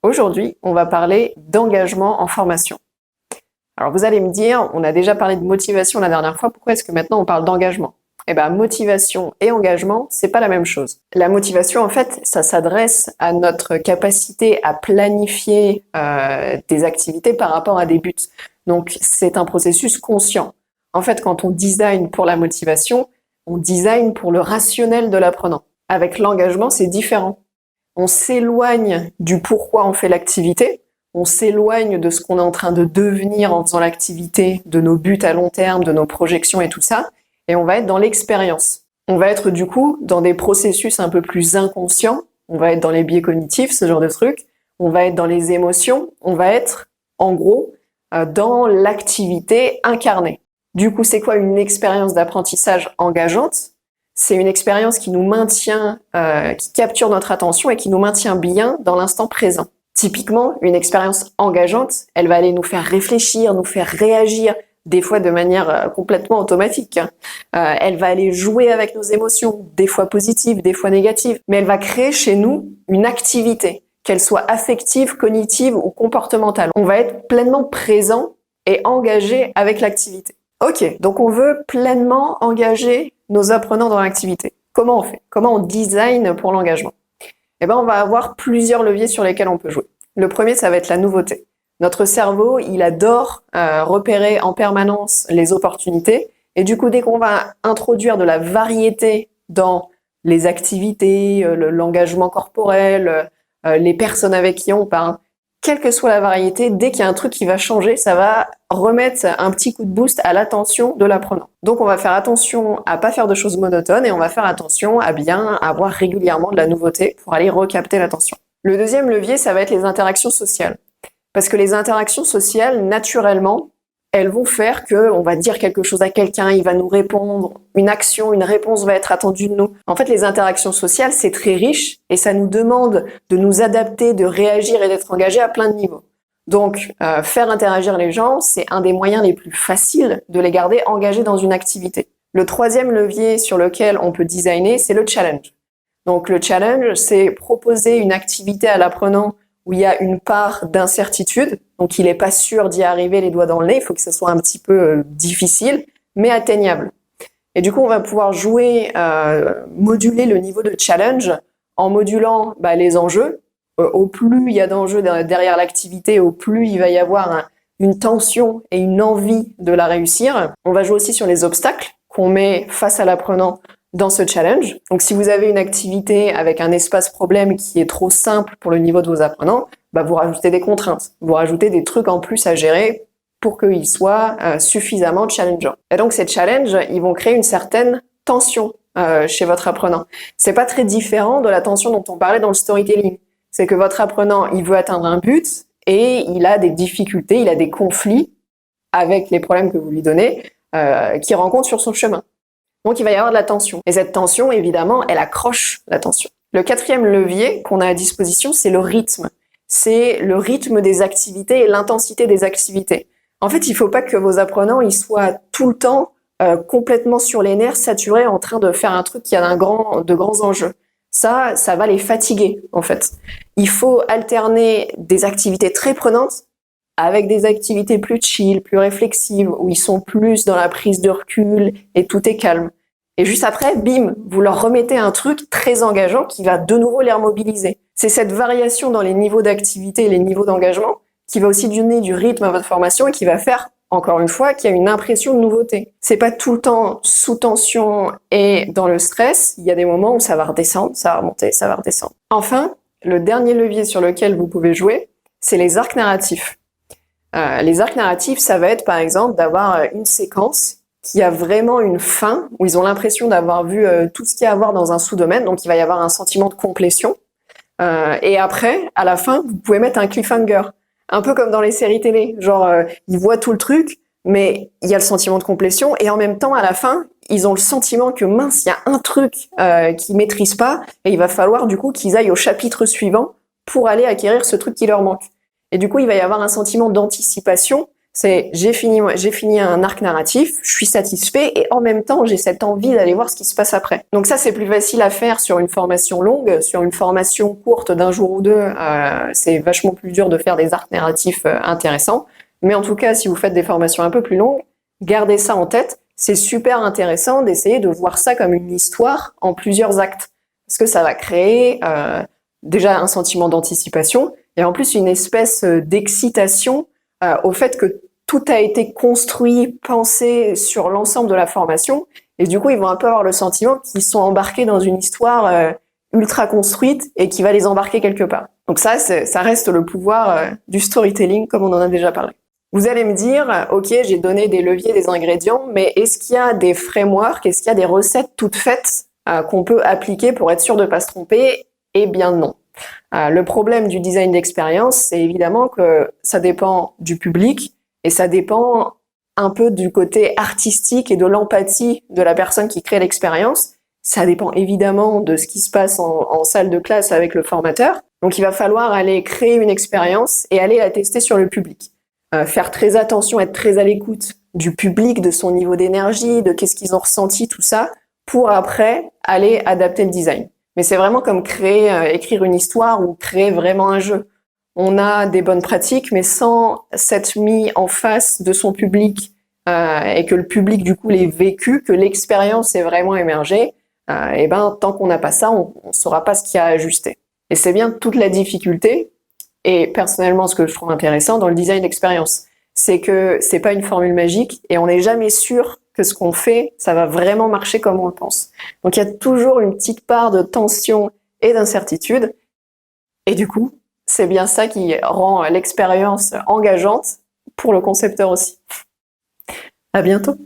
Aujourd'hui, on va parler d'engagement en formation. Alors vous allez me dire, on a déjà parlé de motivation la dernière fois, pourquoi est-ce que maintenant on parle d'engagement? Eh ben, motivation et engagement, c'est pas la même chose. La motivation, en fait, ça s'adresse à notre capacité à planifier des activités par rapport à des buts. Donc, c'est un processus conscient. En fait, quand on design pour la motivation, on design pour le rationnel de l'apprenant. Avec l'engagement, c'est différent. On s'éloigne du pourquoi on fait l'activité, on s'éloigne de ce qu'on est en train de devenir en faisant l'activité, de nos buts à long terme, de nos projections et tout ça, et on va être dans l'expérience. On va être du coup dans des processus un peu plus inconscients, on va être dans les biais cognitifs, ce genre de trucs, on va être dans les émotions, on va être en gros dans l'activité incarnée. Du coup, c'est quoi une expérience d'apprentissage engageante? C'est une expérience qui nous maintient, qui capture notre attention et qui nous maintient bien dans l'instant présent. Typiquement, une expérience engageante, elle va aller nous faire réfléchir, nous faire réagir, des fois de manière complètement automatique. Elle va aller jouer avec nos émotions, des fois positives, des fois négatives, mais elle va créer chez nous une activité, qu'elle soit affective, cognitive ou comportementale. On va être pleinement présent et engagé avec l'activité. Ok, donc on veut pleinement engager nos apprenants dans l'activité. Comment on fait? Comment on design pour l'engagement? Eh ben, on va avoir plusieurs leviers sur lesquels on peut jouer. Le premier, ça va être la nouveauté. Notre cerveau, il adore repérer en permanence les opportunités. Et du coup, dès qu'on va introduire de la variété dans les activités, l'engagement corporel, les personnes avec qui on parle, quelle que soit la variété, dès qu'il y a un truc qui va changer, ça va remettre un petit coup de boost à l'attention de l'apprenant. Donc on va faire attention à pas faire de choses monotones et on va faire attention à bien avoir régulièrement de la nouveauté pour aller recapter l'attention. Le deuxième levier, ça va être les interactions sociales. Parce que les interactions sociales, naturellement, elles vont faire que on va dire quelque chose à quelqu'un, il va nous répondre, une action, une réponse va être attendue de nous. En fait, les interactions sociales, c'est très riche et ça nous demande de nous adapter, de réagir et d'être engagé à plein de niveaux. Donc, faire interagir les gens, c'est un des moyens les plus faciles de les garder engagés dans une activité. Le troisième levier sur lequel on peut designer, c'est le challenge. Donc, le challenge, c'est proposer une activité à l'apprenant où il y a une part d'incertitude, donc il n'est pas sûr d'y arriver les doigts dans le nez, il faut que ça soit un petit peu difficile, mais atteignable. Et du coup, on va pouvoir jouer, moduler le niveau de challenge en modulant les enjeux. Au plus il y a d'enjeux derrière l'activité, au plus il va y avoir une tension et une envie de la réussir. On va jouer aussi sur les obstacles qu'on met face à l'apprenant dans ce challenge. Donc si vous avez une activité avec un espace problème qui est trop simple pour le niveau de vos apprenants, vous rajoutez des contraintes, vous rajoutez des trucs en plus à gérer pour qu'ils soient suffisamment challengeants. Et donc ces challenges, ils vont créer une certaine tension chez votre apprenant. C'est pas très différent de la tension dont on parlait dans le storytelling. C'est que votre apprenant, il veut atteindre un but et il a des difficultés, il a des conflits avec les problèmes que vous lui donnez qu'il rencontre sur son chemin. Donc, il va y avoir de la tension. Et cette tension, évidemment, elle accroche la tension. Le quatrième levier qu'on a à disposition, c'est le rythme. C'est le rythme des activités et l'intensité des activités. En fait, il ne faut pas que vos apprenants ils soient tout le temps complètement sur les nerfs, saturés, en train de faire un truc qui a de grands enjeux. Ça va les fatiguer, en fait. Il faut alterner des activités très prenantes avec des activités plus chill, plus réflexives, où ils sont plus dans la prise de recul et tout est calme. Et juste après, bim, vous leur remettez un truc très engageant qui va de nouveau les remobiliser. C'est cette variation dans les niveaux d'activité et les niveaux d'engagement qui va aussi donner du rythme à votre formation et qui va faire, encore une fois, qu'il y a une impression de nouveauté. C'est pas tout le temps sous tension et dans le stress. Il y a des moments où ça va redescendre, ça va remonter, ça va redescendre. Enfin, le dernier levier sur lequel vous pouvez jouer, c'est les arcs narratifs. Les arcs narratifs, ça va être par exemple d'avoir une séquence qui a vraiment une fin, où ils ont l'impression d'avoir vu tout ce qu'il y a à voir dans un sous-domaine, donc il va y avoir un sentiment de complétion. Et après, à la fin, vous pouvez mettre un cliffhanger, un peu comme dans les séries télé, genre ils voient tout le truc, mais il y a le sentiment de complétion, et en même temps, à la fin, ils ont le sentiment que mince, il y a un truc qu'ils maîtrisent pas, et il va falloir du coup qu'ils aillent au chapitre suivant pour aller acquérir ce truc qui leur manque. Et du coup, il va y avoir un sentiment d'anticipation, C'est j'ai fini un arc narratif, je suis satisfait et en même temps j'ai cette envie d'aller voir ce qui se passe après. Donc ça c'est plus facile à faire sur une formation longue, sur une formation courte d'un jour ou deux, c'est vachement plus dur de faire des arcs narratifs intéressants. Mais en tout cas si vous faites des formations un peu plus longues, gardez ça en tête. C'est super intéressant d'essayer de voir ça comme une histoire en plusieurs actes, parce que ça va créer déjà un sentiment d'anticipation et en plus une espèce d'excitation au fait que tout a été construit, pensé sur l'ensemble de la formation, et du coup ils vont un peu avoir le sentiment qu'ils sont embarqués dans une histoire ultra construite et qui va les embarquer quelque part. Donc ça reste le pouvoir du storytelling comme on en a déjà parlé. Vous allez me dire, ok, j'ai donné des leviers, des ingrédients, mais est-ce qu'il y a des frameworks, est-ce qu'il y a des recettes toutes faites qu'on peut appliquer pour être sûr de ne pas se tromper? Eh bien non. Le problème du design d'expérience, c'est évidemment que ça dépend du public et ça dépend un peu du côté artistique et de l'empathie de la personne qui crée l'expérience. Ça dépend évidemment de ce qui se passe en salle de classe avec le formateur. Donc il va falloir aller créer une expérience et aller la tester sur le public. Faire très attention, être très à l'écoute du public, de son niveau d'énergie, de qu'est-ce qu'ils ont ressenti, tout ça, pour après aller adapter le design. Mais c'est vraiment comme écrire une histoire ou créer vraiment un jeu. On a des bonnes pratiques, mais sans s'être mis en face de son public et que le public du coup l'ait vécu, que l'expérience ait vraiment émergé, et ben tant qu'on n'a pas ça, on saura pas ce qu'il y a à ajuster. Et c'est bien toute la difficulté. Et personnellement, ce que je trouve intéressant dans le design d'expérience, c'est que c'est pas une formule magique et on n'est jamais sûr que ce qu'on fait, ça va vraiment marcher comme on le pense. Donc il y a toujours une petite part de tension et d'incertitude. Et du coup, c'est bien ça qui rend l'expérience engageante pour le concepteur aussi. À bientôt.